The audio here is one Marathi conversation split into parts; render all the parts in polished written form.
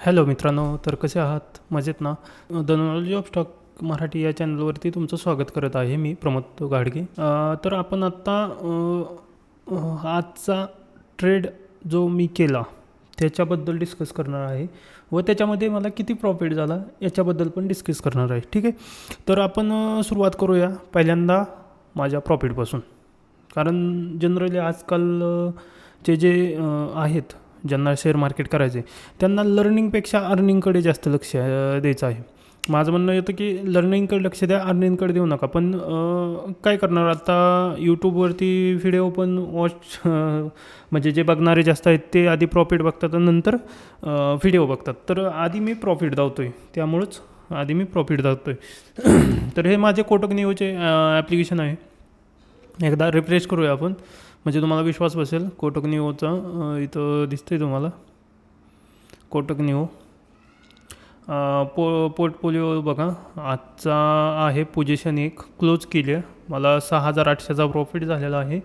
हॅलो मित्रांनो, तर कसे आहात? मजेत ना? The knowledge of stock Marathi या चॅनलवरती तुमचं स्वागत करत आहे मी प्रमोद गाडगे. तर आपण आत्ता आजचा ट्रेड जो मी केला त्याच्याबद्दल डिस्कस करणार आहे व त्याच्यामध्ये मला किती प्रॉफिट झाला याच्याबद्दल पण डिस्कस करणार आहे. ठीक आहे, तर आपण सुरुवात करूया पहिल्यांदा माझ्या प्रॉफिटपासून. कारण जनरली आजकाल जे आहेत ज्यांना शेअर मार्केट करायचे त्यांना लर्निंगपेक्षा अर्निंगकडे जास्त लक्ष द्यायचं आहे. माझं म्हणणं येतं की लर्निंगकडे लक्ष द्या, अर्निंगकडे देऊ नका. पण काय करणार आता, यूट्यूबवरती व्हिडिओ पण वॉच म्हणजे जे बघणारे जास्त आहेत ते आधी प्रॉफिट बघतात आणि नंतर व्हिडिओ बघतात. तर आधी मी प्रॉफिट दावतो आहे, त्यामुळंच आधी मी प्रॉफिट दावतो आहे. तर हे माझे कोटक निओचे ॲप्लिकेशन आहे. एकदा रिफ्रेश करूया आपण, म्हणजे तुम्हाला विश्वास बसेल. कोटक निओचा इथं दिसतंय तुम्हाला कोटक निओ पोर्टफोलिओ बघा. आजचा आहे पोझिशन 1 क्लोज केली आहे. मला 6,800चा प्रॉफिट झालेला आहे.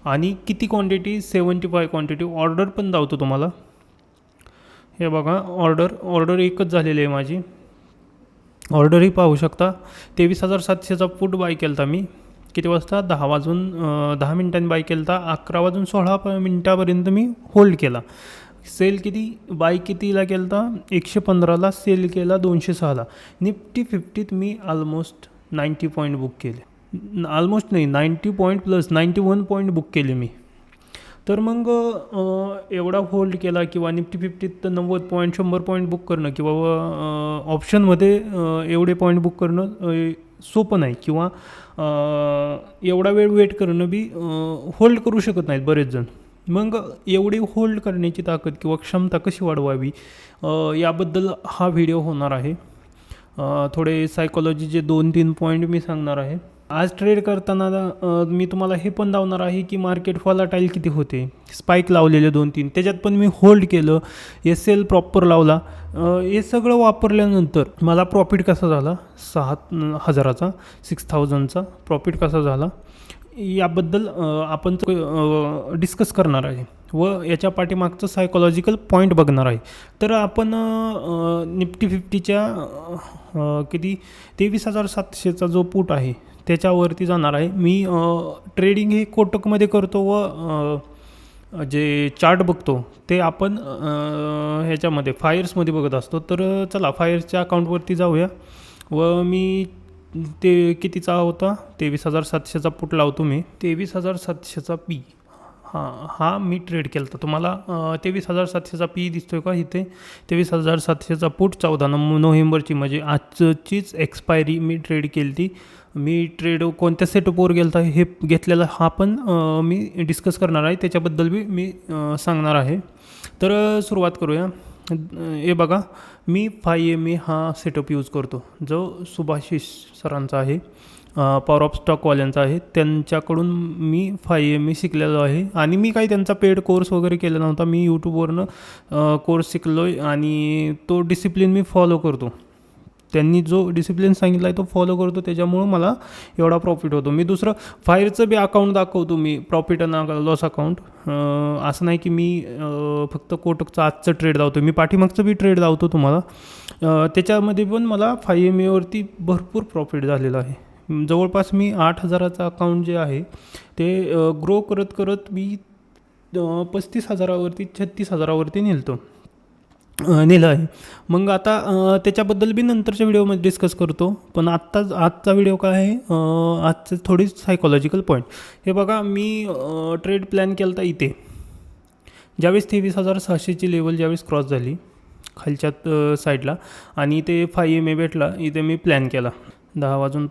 आणि किती क्वांटिटी? 75 क्वांटिटी. ऑर्डर पण दावतो तुम्हाला. हे बघा, ऑर्डर एकच झालेली आहे माझी. ऑर्डरही पाहू शकता. 23,700चा पुट बाय केला होता मी. किती वाजता? 10 मिनिटांनी बाय केला होता. 11 वाजून 16 मिनटापर्यंत मी होल्ड केला. सेल किती? बाय कितीला केला होता? 115ला. सेल केला 206ला. निफ्टी 50त मी ऑलमोस्ट 90 पॉईंट बुक केले. ऑलमोस्ट नाही, 90 पॉईंट प्लस 91 पॉईंट बुक केले मी. तर मग एवढा होल्ड केला किंवा निफ्टी 50त 90 पॉईंट 100 पॉईंट बुक करणं किंवा ऑप्शनमध्ये एवढे पॉईंट बुक करणं सोपं नाही. किंवा एवढा वेळ वेट करणं बी होल्ड करू शकत नाहीत बरेच जण. मग एवढी होल्ड करण्याची ताकद किंवा क्षमता कशी वाढवावी याबद्दल हा व्हिडिओ होणार आहे. थोडे सायकोलॉजीचे 2-3 पॉईंट मी सांगणार आहे. आज ट्रेड करताना मी तुम्हाला हे पण दावणार आहे की मार्केट व्हॉलाटाईल किती होते. स्पाईक लावलेले 2-3, त्याच्यात पण मी होल्ड केलं. SL प्रॉपर लावला. हे सगळं वापरल्यानंतर मला प्रॉफिट कसा झाला? 6,000चा 6,000चा प्रॉफिट कसा झाला याबद्दल आपण डिस्कस करणार आहे व याच्या पाठीमागचं सायकोलॉजिकल पॉईंट बघणार आहे. तर आपण निफ्टी 50च्या किती 23,700चा जो पुट आहे त्याच्यावरती जाणार आहे. मी ट्रेडिंग हे कोटकमध्ये करतो व जे चार्ट बघतो ते आपण ह्याच्यामध्ये फायर्समध्ये बघत असतो. तर चला फायर्सच्या अकाउंटवरती जाऊया व मी ते कितीचा होता? 23,700चा पुट लावतो मी. 23,700चा पी हा मी ट्रेड केला होता. तुम्हाला 23,700चा पी दिसतोय का इथे? 23,700चा पुट 14 नोव्हेंबरची म्हणजे आजचीच एक्सपायरी मी ट्रेड केली ती. मी ट्रेड कोणत्या सेटअपवर गेला होता हे घेतलेला हा पण मी डिस्कस करणार आहे. त्याच्याबद्दल बी मी सांगणार आहे. तर सुरुवात करूया. हे बघा, मी 5MA हा सेटअप यूज करतो जो सुभाशिष सरांचा आहे, पॉवर ऑफ स्टॉकवाल्यांचा आहे. त्यांच्याकडून मी 5MA शिकलेलो आहे. आणि मी काही त्यांचा पेड कोर्स वगैरे केला नव्हता. मी यूट्यूबवरनं कोर्स शिकलो आहे आणि तो डिसिप्लिन मी फॉलो करतो. त्यांनी जो डिसिप्लिन सांगितला आहे तो फॉलो करतो, त्याच्यामुळं मला एवढा प्रॉफिट होतो. मी दुसरं फायरचं बी अकाउंट दाखवतो मी, प्रॉफिट आणि लॉस अकाउंट. असं नाही की मी फक्त कोटकचं आजचं ट्रेड दावतो, मी पाठीमागचं बी ट्रेड दावतो तुम्हाला. त्याच्यामध्ये पण मला 5MAवरती भरपूर प्रॉफिट झालेलं आहे. जवळपास मी 8,000चं अकाउंट जे आहे ते ग्रो करत करत मी 35,000वरती 36,000वरती नेलं आहे. मग आता त्याच्याबद्दल बी नंतरच्या व्हिडिओमध्ये डिस्कस करतो. पण आजचा व्हिडिओ काय आहे? आजचं थोडी सायकोलॉजिकल पॉईंट. हे बघा, मी ट्रेड प्लॅन केला होता इथे ज्यावेळेस 23,600ची लेवल ज्यावेळेस क्रॉस झाली खालच्या साईडला आणि ते 5MA भेटला. इथे मी प्लॅन केला 10 वाजून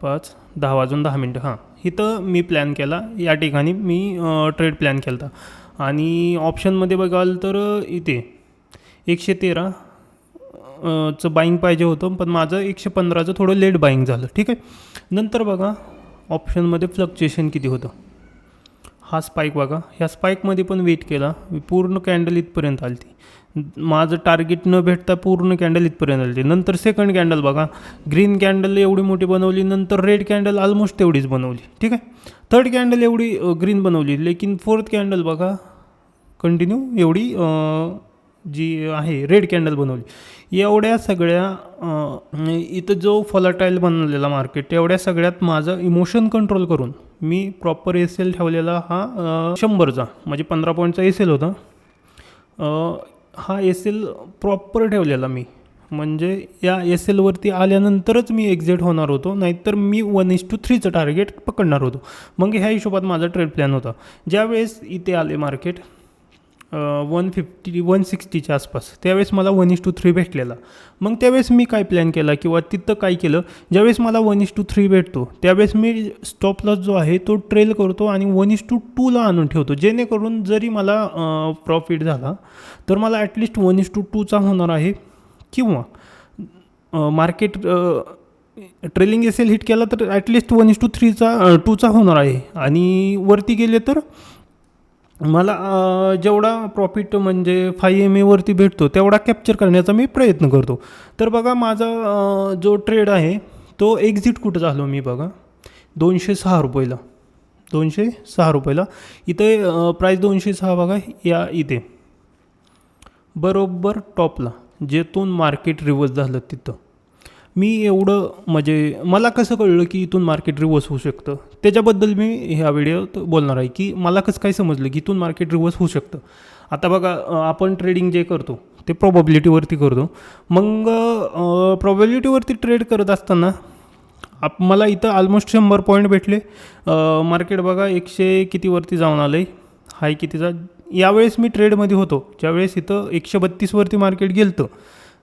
10 मिनटं हां इथं मी प्लॅन केला. या ठिकाणी मी ट्रेड प्लॅन केला होता. आणि ऑप्शनमध्ये बघाल तर इथे 113 चं बाईंग पाहिजे होतं, पण माझं 115चं थोडं लेट बाईंग झालं. ठीक आहे. नंतर बघा ऑप्शनमध्ये फ्लक्च्युएशन किती होतं. हा स्पाईक बघा, ह्या स्पाईकमध्ये पण वेट केला. पूर्ण कॅन्डल इथपर्यंत आली ती. माझं टार्गेट न भेटता पूर्ण कॅन्डल इथपर्यंत आली ती. नंतर सेकंड कॅन्डल बघा, ग्रीन कॅन्डल एवढी मोठी बनवली. नंतर रेड कॅन्डल ऑलमोस्ट तेवढीच बनवली. ठीक आहे. थर्ड कॅन्डल एवढी ग्रीन बनवली. लेकिन फोर्थ कॅन्डल बघा कंटिन्यू एवढी जी आहे रेड कॅन्डल बनवली, एवढ्या सगळ्या इथं जो फॉलटाईल बनवलेला मार्केट, एवढ्या सगळ्यात माझं इमोशन कंट्रोल करून मी प्रॉपर एस एल ठेवलेला हा 100चा म्हणजे 15 पॉईंटचा एस एल होता. हा एस एल प्रॉपर ठेवलेला मी, म्हणजे या एस एलवरती आल्यानंतरच मी एक्झिट होणार होतो, नाहीतर मी 1:3चं टार्गेट पकडणार होतो. मग ह्या हिशोबात माझा ट्रेड प्लॅन होता. ज्यावेळेस इथे आले मार्केट 160च्या आसपास, त्यावेळेस मला 1:3 भेटलेला. मग त्यावेळेस मी काय प्लॅन केला किंवा तिथं काय केलं, ज्यावेळेस मला 1:3 भेटतो त्यावेळेस मी स्टॉप लॉस जो आहे तो ट्रेल करतो आणि 1:2ला आणून ठेवतो, जेणेकरून जरी मला प्रॉफिट झाला तर मला ॲटलिस्ट 1:2चा होणार आहे. किंवा market trailing S L hit केला तर ॲटलिस्ट 1:2चा होणार आहे. आणि वरती गेले तर मला जेवढा प्रॉफिट म्हणजे 5 वरती भेटतो तेवढा कॅप्चर करण्याचा मी प्रयत्न करतो. तर बघा माझा जो ट्रेड आहे तो एक्झिट कुठं झालो मी बघा, 206 रुपयाला. 206 रुपयाला इथे प्राईस 206 बघा, या इथे बरोबर टॉपला जेथून मार्केट रिव्हर्स झालं तिथं मी एवढं, म्हणजे मला कसं कळलं की इथून मार्केट रिव्हर्स होऊ शकतं, त्याच्याबद्दल मी ह्या व्हिडिओत बोलणार आहे की मला कसं काय समजलं की इथून मार्केट रिव्हर्स होऊ शकतं. आता बघा आपण ट्रेडिंग जे करतो ते प्रॉबॅबिलिटीवरती करतो. मग प्रॉबॅबिलिटीवरती ट्रेड करत असताना मला इथं ऑलमोस्ट 100 पॉईंट भेटले. मार्केट बघा 100 कितीवरती जाऊन आलं आहे, हाय कितीचा. यावेळेस मी ट्रेडमध्ये होतो ज्यावेळेस इथं 132वरती मार्केट गेलं होतं,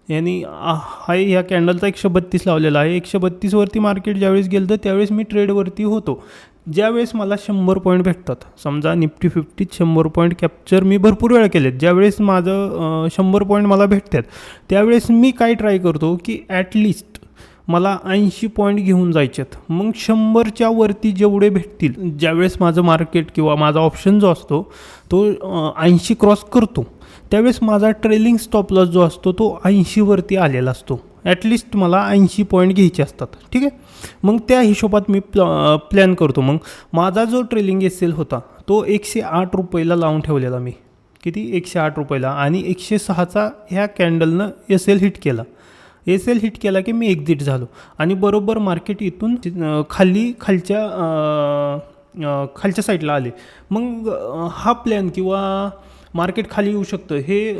यांनी हाय ह्या कॅन्डलचा 132 लावलेला आहे. 132वरती मार्केट ज्यावेळेस गेलं तर त्यावेळेस मी ट्रेडवरती होतो. ज्यावेळेस मला 100 पॉईंट भेटतात, समजा निफ्टी 50 100 पॉईंट कॅप्चर मी भरपूर वेळा केलेत, ज्यावेळेस माझं 100 पॉईंट मला भेटतात त्यावेळेस मी काय ट्राय करतो की ॲटलिस्ट मला 80 पॉईंट घेऊन जायचेत. मग 100च्या वरती जेवढे भेटतील, ज्यावेळेस माझं मार्केट किंवा माझा ऑप्शन जो असतो तो 80 क्रॉस करतो त्यावेळेस माझा ट्रेलिंग स्टॉप लॉस जो असतो तो 80वरती आलेला असतो. ॲटलिस्ट मला 80 पॉईंट घ्यायचे असतात, ठीक आहे. मग त्या हिशोबात मी प्लॅन करतो. मग माझा जो ट्रेलिंग एस एल होता तो 108 रुपयाला लावून ठेवलेला मी, किती 108 रुपयाला, आणि 106चा ह्या कॅन्डलनं एस एल हिट केला. एस एल हिट केला की मी एक्झिट झालो आणि बरोबर मार्केट इथून खालच्या साईडला आले. मग हा प्लॅन किंवा मार्केट खाली येऊ शकतं हे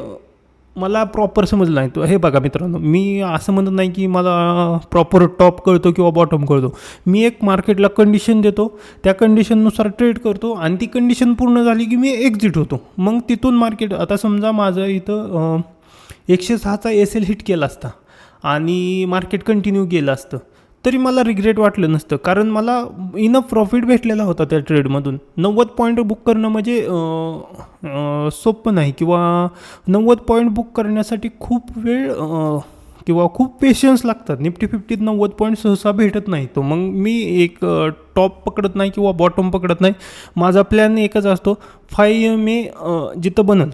मला प्रॉपर समजलं नाही. तो हे बघा मित्रांनो, मी असं म्हणत नाही की मला प्रॉपर टॉप कळतो किंवा बॉटम कळतो. मी एक मार्केटला कंडिशन देतो, त्या कंडिशननुसार ट्रेड करतो आणि ती कंडिशन पूर्ण झाली की मी एक्झिट होतो. मग तिथून मार्केट, आता समजा माझं इथं 106चा एस एल हिट केला असता आणि मार्केट कंटिन्यू गेलं असतं तरी मला रिग्रेट वाटलं नसतं, कारण मला इनफ प्रॉफिट भेटलेला होता त्या ट्रेडमधून. 90 पॉईंट बुक करणं म्हणजे सोपं नाही, किंवा 90 पॉईंट बुक करण्यासाठी खूप वेळ किंवा खूप पेशन्स लागतात. निफ्टी 50 90 पॉईंट सहसा भेटत नाही. तो मग मी एक टॉप पकडत नाही किंवा बॉटम पकडत नाही. माझा प्लॅन एकच असतो, 5 मे जिथं बनल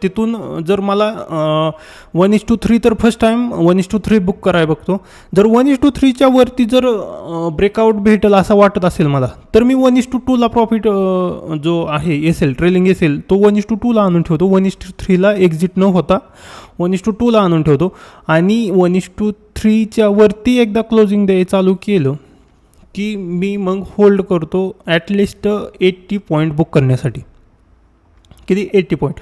तिथून जर मला 1:3 तर फर्स्ट टाईम 1:3 बुक करायला बघतो. जर 1:3च्या वरती जर ब्रेकआउट भेटेल असं वाटत असेल मला तर मी 1:2ला प्रॉफिट जो आहे S L trailing S L तो 1:2ला आणून ठेवतो. 1:3ला एक्झिट न होता 1:2ला आणून ठेवतो आणि 1:3च्या वरती एकदा क्लोजिंग डे चालू केलं की मी मग होल्ड करतो ॲटलिस्ट 80 पॉईंट बुक करण्यासाठी. किती 80 पॉईंट.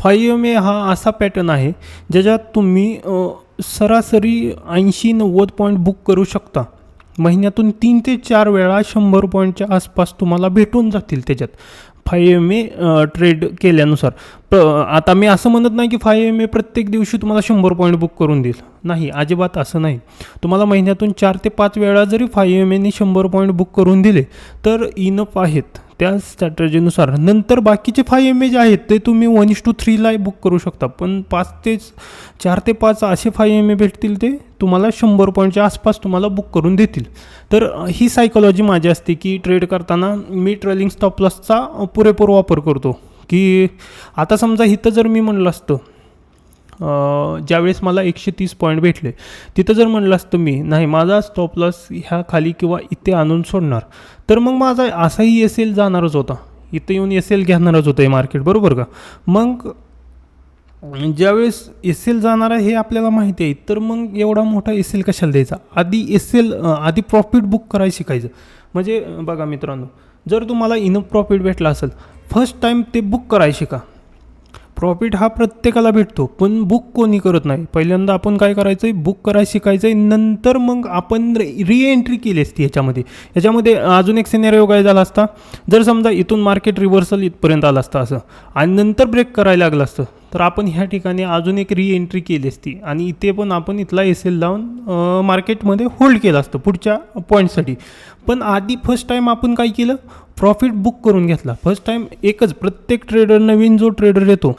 5 मे हा असा पॅटर्न आहे ज्याच्यात तुम्ही सरासरी 80-90 पॉईंट बुक करू शकता. महिन्यातून 3 ते 4 वेळा 100 पॉईंटच्या आसपास तुम्हाला भेटून जातील त्याच्यात 5 मे ट्रेड केल्यानुसार. आता मी असं म्हणत नाही की 5 मे प्रत्येक दिवशी तुम्हाला 100 पॉईंट बुक करून देईल, नाही, अजिबात असं नाही. तुम्हाला महिन्यातून 4 ते 5 वेळा जरी 5 मेनी 100 पॉईंट बुक करून दिले तर इनफ आहेत त्या स्ट्रॅटर्जीनुसार. नंतर बाकीचे 5 मे जे आहेत ते तुम्ही 1:3ला बुक करू शकता, पण 4 ते 5 असे 5 मे भेटतील ते तुम्हाला 100 पॉईंटच्या आसपास तुम्हाला बुक करून देतील. तर ही सायकॉलॉजी माझी असते की ट्रेड करताना मी ट्रेलिंग स्टॉप लॉसचा पुरेपूर वापर करतो. की आता समजा इथं जर मी म्हणलं असतं ज्यावेळेस मला 130 पॉईंट भेटले तिथं जर म्हणलं असतं मी नाही माझा स्टॉप लॉस ह्या खाली किंवा इथे आणून सोडणार, तर मग माझा असाही एस एल जाणारच होता. इथं येऊन एस एल घेणारच होतं हे मार्केट, बरोबर का. मग ज्यावेळेस एस एल जाणार आहे हे आपल्याला माहिती आहे, तर मग एवढा मोठा एस एल कशाला द्यायचा. आधी प्रॉफिट बुक करायला शिकायचं. म्हणजे बघा मित्रांनो, जर तुम्हाला इनफ प्रॉफिट भेटला असेल, फर्स्ट टाईम ते बुक करायला शिका. प्रॉफिट हा प्रत्येकाला भेटतो, पण बुक कोणी करत नाही. पहिल्यांदा आपण काय करायचं आहे, बुक करायला शिकायचं आहे. नंतर मग आपण एंट्री केली असती याच्यामध्ये अजून एक सिनेरिओ काय झाला असता, जर समजा इथून मार्केट रिव्हर्सल इथपर्यंत आलं असतं असं, आणि नंतर ब्रेक करायला लागलं असतं, तर आपण ह्या ठिकाणी अजून एक एंट्री केली असती आणि इथे पण आपण इथला एस एल लावून मार्केटमध्ये होल्ड केलं असतं पुढच्या पॉईंटसाठी. पण आधी फर्स्ट टाईम आपण काय केलं, प्रॉफिट बुक करून घेतला. फर्स्ट टाईम एकच, प्रत्येक ट्रेडर, नवीन जो ट्रेडर येतो,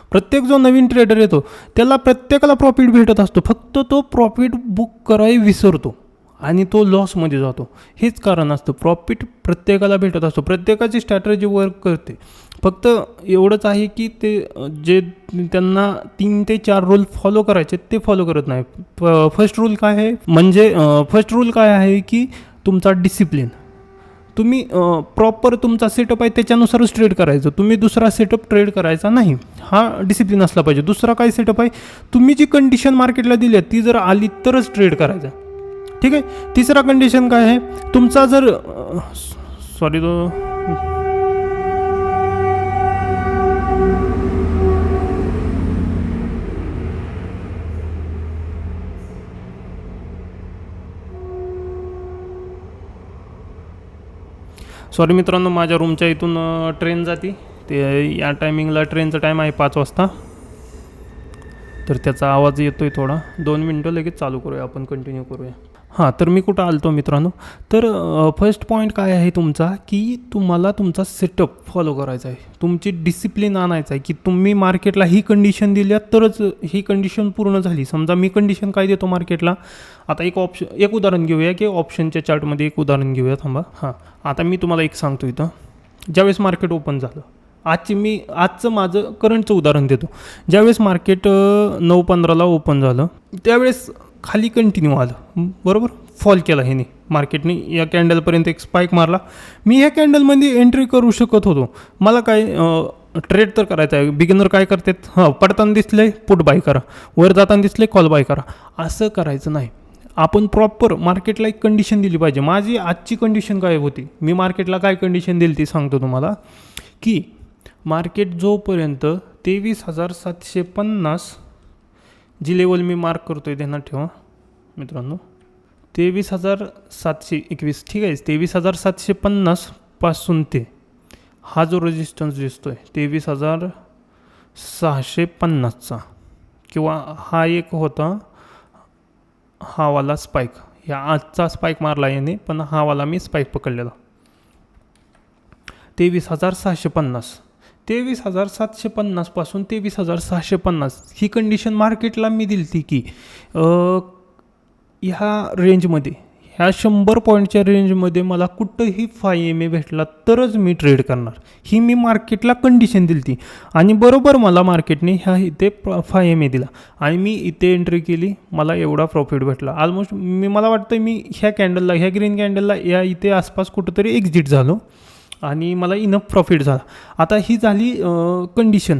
नवीन ट्रेडर येतो त्याला प्रत्येकाला प्रॉफिट भेटत असतो, फक्त तो प्रॉफिट बुक करायला विसरतो आणि तो लॉसमध्ये जातो. हेच कारण असतं. प्रॉफिट प्रत्येकाला भेटत असतो, प्रत्येकाची स्ट्रॅटर्जी वर्क करते. फक्त एवढंच आहे की ते जे त्यांना 3 ते 4 रूल फॉलो करायचे ते फॉलो करत नाही. फर्स्ट रूल काय आहे, फर्स्ट रूल काय आहे की तुमचा डिसिप्लिन. तुम्ही प्रॉपर तुमचा सेटअप आहे त्याच्यानुसारच ट्रेड करायचं, तुम्ही दुसरा सेटअप ट्रेड करायचा नाही. हा डिसिप्लिन असला पाहिजे. दुसरा काय सेटअप आहे, तुम्ही जी कंडिशन मार्केटला दिली आहे ती जर आली तरच ट्रेड करायचा, ठीक आहे. तिसरा कंडिशन काय आहे, तुमचा जर सॉरी मित्रांनो, माझ्या रूमच्या इथून ट्रेन जाते. ते या टायमिंगला ट्रेनचा टाईम आहे 5 वाजता, तर त्याचा आवाज येतो आहे थोडा. 2 मिनटं लगेच चालू करूया, आपण कंटिन्यू करूया. हां, तर मी कुठं आलतो मित्रांनो, तर फर्स्ट पॉईंट काय आहे तुमचा, की तुम्हाला तुमचा सेटअप फॉलो करायचा आहे, तुमची डिसिप्लिन आणायचं आहे, की तुम्ही मार्केटला ही कंडिशन दिल्या तरच ही कंडिशन पूर्ण झाली. समजा मी कंडिशन काय देतो मार्केटला, आता एक उदाहरण घेऊया, की ऑप्शनच्या चार्टमध्ये एक उदाहरण घेऊया, थांबा. हां, आता मी तुम्हाला एक सांगतो इथं, ज्यावेळेस मार्केट ओपन झालं, आजचं माझं करंटचं उदाहरण देतो. ज्यावेळेस मार्केट 9:15ला ओपन झालं, त्यावेळेस खाली कंटिन्यू आलं, बरोबर. फॉल केला ह्याने, मार्केटने या कॅन्डलपर्यंत एक स्पाईक मारला. मी ह्या कॅन्डलमध्ये एंट्री करू शकत होतो. मला काय ट्रेड तर करायचं आहे. बिगिनर काय करतात, पडताना दिसले पुट बाय करा, वर जाताना दिसले कॉल बाय करा. असं करायचं नाही. आपण प्रॉपर मार्केटला एक कंडिशन दिली पाहिजे. माझी आजची कंडिशन काय होती, मी मार्केटला काय कंडिशन दिली ती सांगतो तुम्हाला, की मार्केट जोपर्यंत 23,750 जी लेवल मी मार्क करतो आहे ध्यानात ठेवा मित्रांनो, 23,721, ठीक आहे. 23,750 पासून ते हा जो रेजिस्टन्स दिसतो आहे 23,650चा, किंवा हा एक होता हा वाला स्पाईक, ह्या आजचा स्पाईक मारला याने, पण हा वाला मी स्पाईक पकडलेला 23,750 पासून 23,650 ही कंडिशन मार्केटला मी दिली ती, की ह्या रेंजमध्ये, ह्या 100 पॉईंटच्या रेंजमध्ये मला कुठंही 5 MA भेटला तरच मी ट्रेड करणार, ही मी मार्केटला कंडिशन दिली ती. आणि बरोबर मला मार्केटने इथे 5 MA दिला आणि मी इथे एंट्री केली, मला एवढा प्रॉफिट भेटला. ऑलमोस्ट मला वाटतं मी ह्या ग्रीन कॅन्डलला या इथे आसपास कुठंतरी एक्झिट झालो आणि मला इनफ प्रॉफिट झाला. आता ही झाली कंडिशन.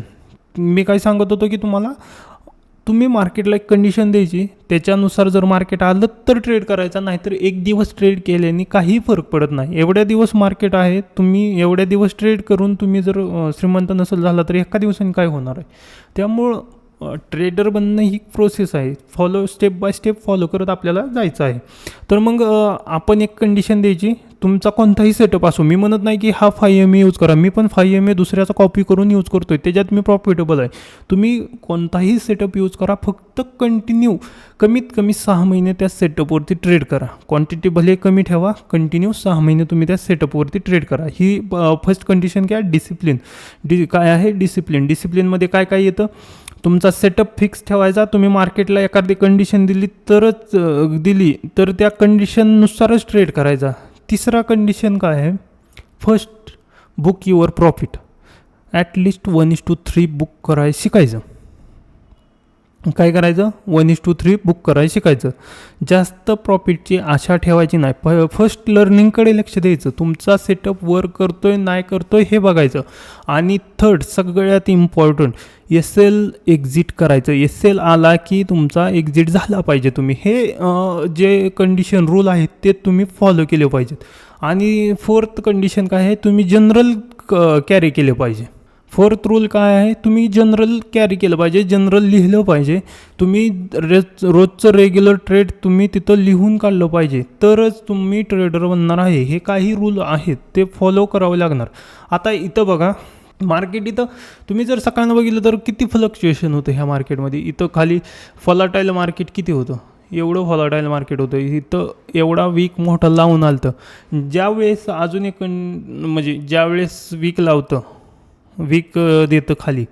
मी काय सांगत होतो, की तुम्ही मार्केटला एक कंडिशन द्यायची, त्याच्यानुसार जर मार्केट आलं तर ट्रेड करायचा, नाहीतर एक दिवस ट्रेड केल्याने काही फरक पडत नाही. एवढ्या दिवस मार्केट आहे, तुम्ही एवढ्या दिवस ट्रेड करून तुम्ही जर श्रीमंत नसेल झाला तर एका दिवसाने काय होणार आहे. त्यामुळं ट्रेडर बनणं ही प्रोसेस आहे, स्टेप बाय स्टेप फॉलो करत आपल्याला जायचं आहे. तर मग आपण एक कंडिशन द्यायची, तुमचा कोणताही सेटअप असो. मी म्हणत नाही की हा 5 MA यूज करा, मी पण 5 MA दुसऱ्याचा कॉपी करून यूज करतो आहे, त्याच्यात मी प्रॉफिटेबल आहे. तुम्ही कोणताही सेटअप यूज करा, फक्त कंटिन्यू कमीत कमी 6 महिने त्या सेटअपवरती ट्रेड करा. क्वांटिटी भले कमी ठेवा, कंटिन्यू 6 महिने तुम्ही त्या सेटअपवरती ट्रेड करा. ही फर्स्ट कंडिशन काय, डिसिप्लिन. काय आहे डिसिप्लिन. डिसिप्लिनमध्ये काय काय येतं, तुमचा सेटअप फिक्स ठेवायचा. तुम्ही मार्केटला एखादी कंडिशन दिली तर त्या कंडिशननुसारच ट्रेड करायचा. तिसरा कंडिशन काय आहे, first book your profit. At least 1:3 book करायला शिकायचं. काय करायचं 1:3 बुक करायला शिकायचं. जास्त प्रॉफिटची आशा ठेवायची नाही. फर्स्ट लर्निंगकडे लक्ष द्यायचं. तुमचा सेटअप वर्क करतोय नाही करतोय हे बघायचं. आणि थर्ड सगळ्यात इम्पॉर्टंट एल एक्झिट करायचं. एल आला की तुमचा एक्झिट झाला पाहिजे. तुम्ही हे जे कंडिशन रूल आहेत ते तुम्ही फॉलो केले पाहिजेत. आणि फोर्थ कंडिशन काय आहे, तुम्ही जनरल कॅरी केले पाहिजे. फोर्थ रूल काय आहे, तुम्ही जनरल कॅरी केलं पाहिजे, जनरल लिहिलं पाहिजे. तुम्ही रोजचं रेग्युलर ट्रेड तुम्ही तिथं लिहून काढलं पाहिजे, तरच तुम्ही ट्रेडर बनणार आहे. हे काही रूल आहेत ते फॉलो करावे लागणार. आता इथं बघा मार्केट, इथं तुम्ही जर सकाळनं बघितलं तर किती फ्लक्च्युएशन होतं ह्या मार्केटमध्ये. इथं खाली फॉलाटाईल मार्केट किती होतं, एवढं फॉलाटाईल मार्केट होतं. इथं एवढा वीक मोठा लावून आलतं. ज्यावेळेस अजून एक म्हणजे ज्यावेळेस वीक लावतं, वीक देतं खाली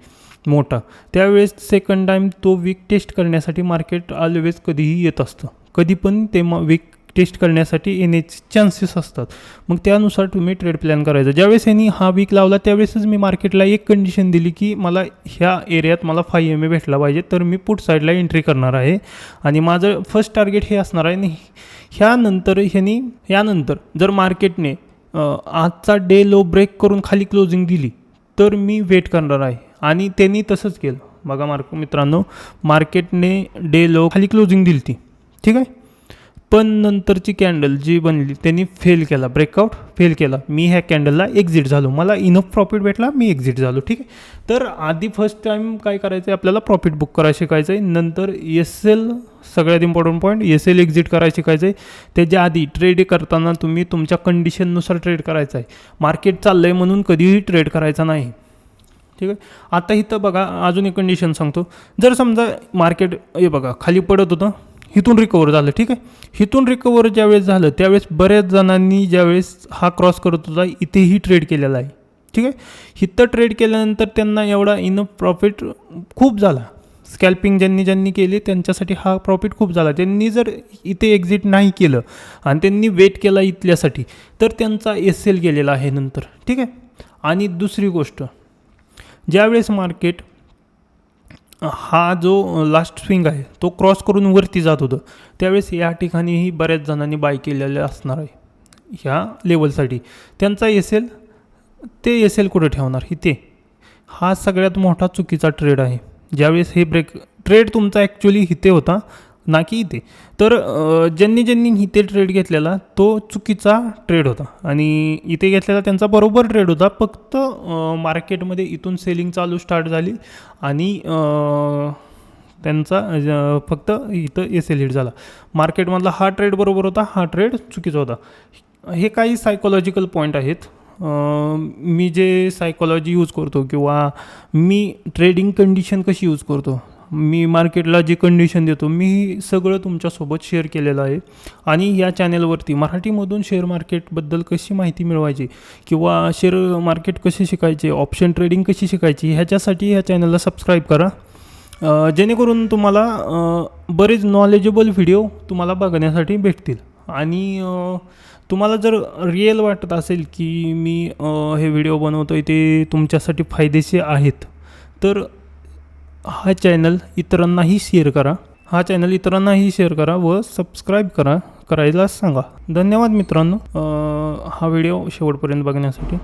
मोठा, त्यावेळेस सेकंड टाईम तो वीक टेस्ट करण्यासाठी मार्केट ऑलवेज कधीही येत असतं. कधी पण ते वीक टेस्ट करण्यासाठी येण्याचे चान्सेस असतात. मग त्यानुसार तुम्ही ट्रेड प्लॅन करायचं. ज्यावेळेस यांनी हा वीक लावला त्यावेळेसच मी मार्केटला एक कंडिशन दिली की मला ह्या एरियात मला 5 MA भेटला पाहिजे, तर मी पुट साईडला एंट्री करणार आहे. आणि माझं फर्स्ट टार्गेट हे असणार आहे. आणि यानंतर जर मार्केटने आजचा डे लो ब्रेक करून खाली क्लोजिंग दिली तर मी वेट करणार आहे. आणि त्यांनी तसंच केलं. बघा मित्रांनो, मार्केटने डे लो खाली क्लोजिंग दिली ती, ठीक आहे. पण नंतरची कॅन्डल जी बनली त्यांनी फेल केला, ब्रेकआउट फेल केला. मी ह्या कॅन्डलला एक्झिट झालो, मला इनफ प्रॉफिट भेटला, मी एक्झिट झालो, ठीक आहे. तर आधी फर्स्ट टाईम काय करायचं आहे, आपल्याला प्रॉफिट बुक करायला शिकायचं आहे. नंतर एल सगळ्यात इम्पॉर्टंट पॉईंट, एल एक्झिट करायला शिकायचं आहे. त्याच्या आधी ट्रेड करताना तुम्ही तुमच्या कंडिशननुसार ट्रेड करायचं आहे. मार्केट चाललं आहे म्हणून कधीही ट्रेड करायचा नाही, ठीक आहे. आता इथं बघा अजून एक कंडिशन सांगतो. जर समजा मार्केट हे बघा खाली पडत होतं, इथून रिकवर झालं, ठीक आहे. इथून रिकवर ज्यावेळेस झालं त्यावेळेस बऱ्याच जणांनी ज्यावेळेस हा क्रॉस करत होता इथेही ट्रेड केलेला आहे, ठीक आहे. इथं ट्रेड केल्यानंतर त्यांना एवढा इनफ प्रॉफिट खूप झाला. स्कॅल्पिंग ज्यांनी केली त्यांच्यासाठी हा प्रॉफिट खूप झाला. त्यांनी जर इथे एक्झिट नाही केलं आणि त्यांनी वेट केला इथल्यासाठी तर त्यांचा एल गेलेला आहे नंतर, ठीक आहे. आणि दुसरी गोष्ट, ज्यावेळेस मार्केट हा जो लास्ट स्विंग आहे तो क्रॉस करून वरती जात होतं त्यावेळेस या ठिकाणीही बऱ्याच जणांनी बाय केलेले असणार आहे ह्या लेवलसाठी. त्यांचा एल कुठे ठेवणार, इथे. हा सगळ्यात मोठा चुकीचा ट्रेड आहे. ज्यावेळेस हे ट्रेड तुमचा ॲक्च्युली इथे होता ना की इथे. तर ज्यांनी इथे ट्रेड घेतलेला तो चुकीचा ट्रेड होता आणि इथे घेतलेला त्यांचा बरोबर ट्रेड होता. फक्त मार्केटमध्ये इथून सेलिंग चालू स्टार्ट झाली आणि त्यांचा फक्त इथं एल हिट झाला. मार्केटमधला हा ट्रेड बरोबर होता, हा ट्रेड चुकीचा होता. हे काही सायकोलॉजिकल पॉईंट आहेत. मी जे सायकोलॉजी यूज करतो किंवा मी ट्रेडिंग कंडिशन कशी यूज करतो, मी मार्केटला जे कंडिशन देतो, मी सगळं तुमच्यासोबत शेअर केलेलं आहे. आणि या चॅनलवरती मराठीमधून शेअर मार्केटबद्दल कशी माहिती मिळवायची किंवा शेअर मार्केट कसे शिकायचे, ऑप्शन ट्रेडिंग कशी शिकायची, ह्याच्यासाठी ह्या चॅनलला सबस्क्राईब करा. जेणेकरून तुम्हाला बरेच नॉलेजेबल व्हिडिओ तुम्हाला बघण्यासाठी भेटतील. आणि तुम्हाला जर रिअल वाटत असेल की मी हे व्हिडिओ बनवतो आहे ते तुमच्यासाठी फायदेशीर आहेत तर हा चॅनल इतरांनाही शेअर करा व सबस्क्राईब करायला सांगा. धन्यवाद मित्रांनो हा व्हिडिओ शेवटपर्यंत बघण्यासाठी.